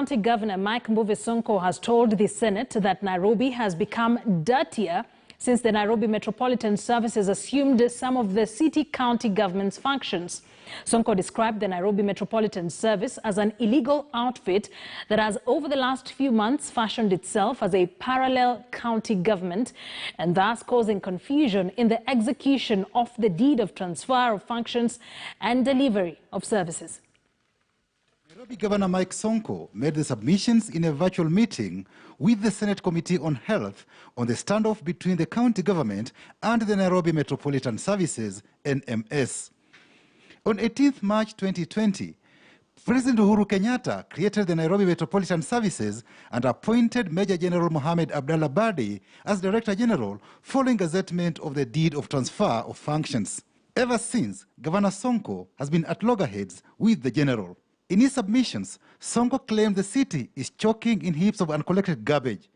County Governor Mike Mbuvi Sonko has told the Senate that Nairobi has become dirtier since the Nairobi Metropolitan Services assumed some of the city-county government's functions. Sonko described the Nairobi Metropolitan Service as an illegal outfit that has, over the last few months, fashioned itself as a parallel county government and thus causing confusion in the execution of the deed of transfer of functions and delivery of services. Nairobi Governor Mike Sonko made the submissions in a virtual meeting with the Senate Committee on Health on the standoff between the county government and the Nairobi Metropolitan Services, NMS. On 18th March 2020, President Uhuru Kenyatta created the Nairobi Metropolitan Services and appointed Major General Mohammed Abdallah Badi as Director-General following gazettement of the deed of transfer of functions. Ever since, Governor Sonko has been at loggerheads with the General. In his submissions, Sonko claimed the city is choking in heaps of uncollected garbage.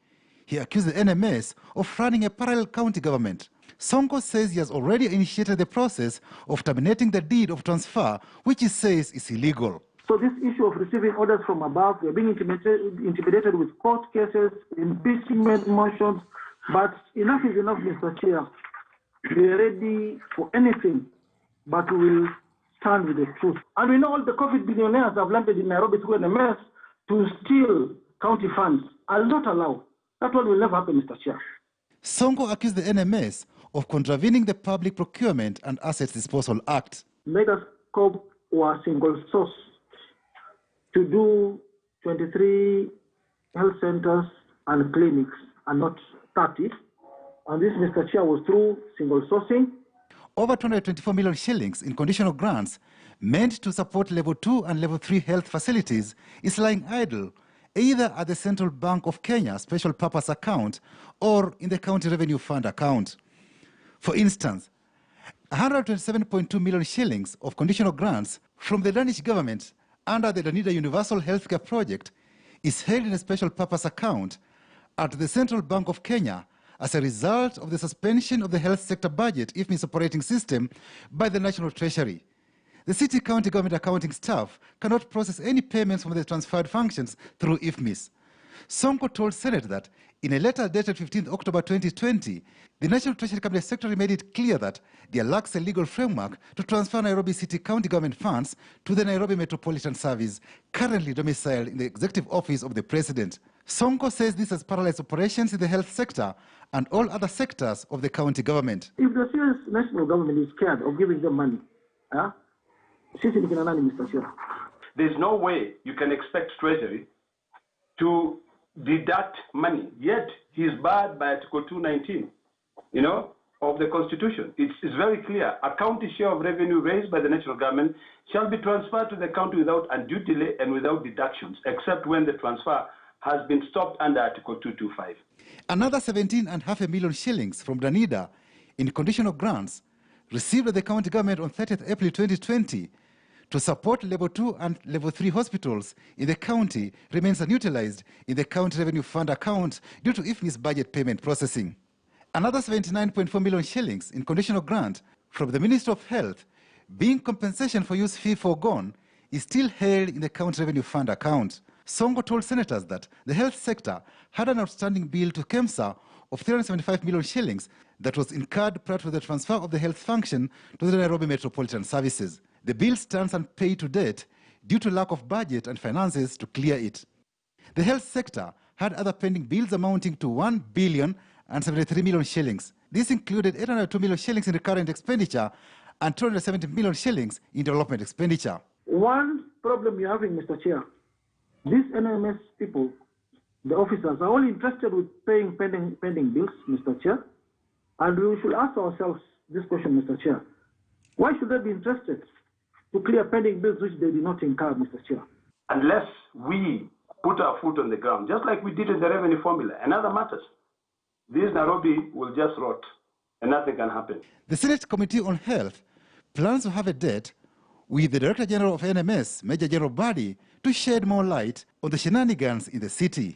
He accused the NMS of running a parallel county government. Sonko says he has already initiated the process of terminating the deed of transfer, which he says is illegal. So this issue of receiving orders from above, we are being intimidated with court cases, impeachment motions, but enough is enough, Mr. Chair. We are ready for anything, but we will stand with the truth. And we know all the COVID billionaires have landed in Nairobi through NMS to steal county funds. I'll not allow. That one will never happen, Mr. Chair. Sonko accused the NMS of contravening the Public Procurement and Assets Disposal Act. Megascope was single source to do 23 health centers and clinics and not 30. And this, Mr. Chair, was through single sourcing. Over 224 million shillings in conditional grants meant to support Level 2 and Level 3 health facilities is lying idle, either at the Central Bank of Kenya Special Purpose Account or in the County Revenue Fund account. For instance, 127.2 million shillings of conditional grants from the Danish government under the Danida Universal Healthcare Project is held in a Special Purpose account at the Central Bank of Kenya as a result of the suspension of the health sector budget IFMIS operating system by the National Treasury. The city-county government accounting staff cannot process any payments from the transferred functions through IFMIS. Sonko told Senate that in a letter dated 15 October 2020, the National Treasury Cabinet Secretary made it clear that there lacks a legal framework to transfer Nairobi city-county government funds to the Nairobi Metropolitan Service, currently domiciled in the Executive Office of the President. Sonko says this has paralyzed operations in the health sector and all other sectors of the county government. If the serious national government is scared of giving them money, there's no way you can expect Treasury to deduct money. Yet he is barred by Article 219, of the Constitution. It's very clear. A county share of revenue raised by the national government shall be transferred to the county without undue delay and without deductions, except when the transfer has been stopped under Article 225. Another 17.5 million shillings from Danida in conditional grants received by the county government on 30th April 2020 to support Level 2 and Level 3 hospitals in the county remains unutilized in the County Revenue Fund account due to IFMIS budget payment processing. Another 79.4 million shillings in conditional grant from the Ministry of Health, being compensation for use fee foregone, is still held in the County Revenue Fund account. Sonko told senators that the health sector had an outstanding bill to KEMSA of 375 million shillings that was incurred prior to the transfer of the health function to the Nairobi Metropolitan Services. The bill stands unpaid to date due to lack of budget and finances to clear it. The health sector had other pending bills amounting to 1,073 million shillings. This included 802 million shillings in recurrent expenditure and 270 million shillings in development expenditure. One problem you're having, Mr. Chair, these NMS people, the officers, are only interested with paying pending bills, Mr. Chair. And we should ask ourselves this question, Mr. Chair. Why should they be interested to clear pending bills which they did not incur, Mr. Chair? Unless we put our foot on the ground, just like we did in the revenue formula and other matters, this Nairobi will just rot and nothing can happen. The Senate Committee on Health plans to have a date with the Director-General of NMS, Major General Badi, to shed more light on the shenanigans in the city.